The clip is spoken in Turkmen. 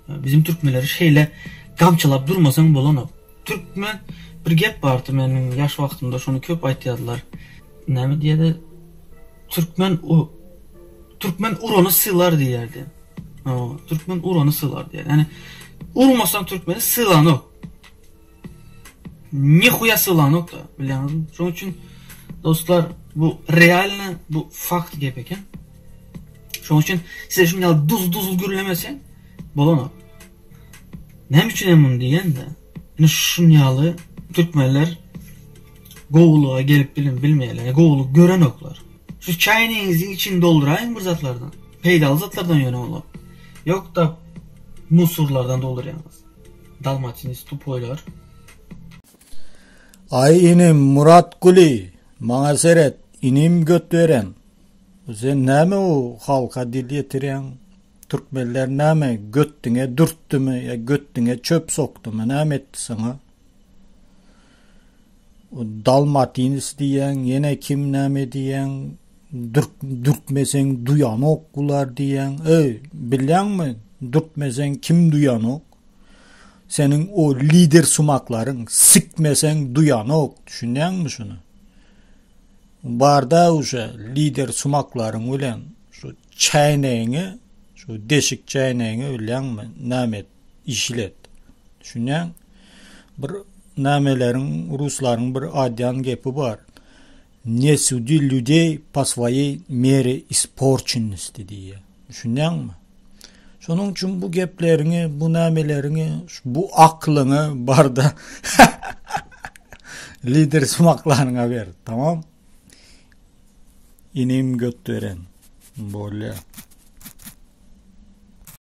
Bizim Türkmenleri şeyle kamçılap durmasan bolan. Türkmen bir gep bardı menin yaş vaxtımda şunu köp aytyadılar. Näme diýdi? Türkmen uronu sığlar diýerdi. Türkmen uronu sığlar diýerdi. Yani urmasan Türkmeni sığlanok. Nihuya sığlanok da bilýäňizmi? Şonuň üçin dostlar bu realny, bu fakt gep eken. Şonuň üçin size şunday duz gürlemesen bolanok. Näme üçin muny diýende? Yani şunyalı Türkmenler Goğuluğa gelip bilmeyeler. Goğulu gören oklar. Şu çayınızın içini doldurayın bir zatlardan. Peydalı zatlardan yöne olup. Yok da musurlardan doldurayınız. Dalmatiniz tupoylar. Ay inim Murat Kuli, maňa seret, inim götüren. Sen näme o halka dil yetiren? Türkmenler näme götüňe dürtdümi ya götüňe çöp sokdumy näme etdi saňa? O Dalmatiniz diýen, yine kim näme diýen, dürtmeseň duyanok bular diýen. Bilýärmi? Dürtmeseň kim duyanok? Senin o lider sumaklaryň sikmeseň duyanok. Düşünýärmi şunu? Barda uşa lider sumaklaryň bilen şu çaýneňi, şu deşik çaýneňi bilýärmi? Näme işlet. Düşünýän bir nämeleriň ruslaryň bir adyan gepi bar. Ne suди людей по своей мере испорченности diye. Düşünýärmi? Şonuň üçin bu geplerini, bu nämelerini, bu aklyny barda lider sumaklaryňa ber, tamam? Inim götüren. Bolýa.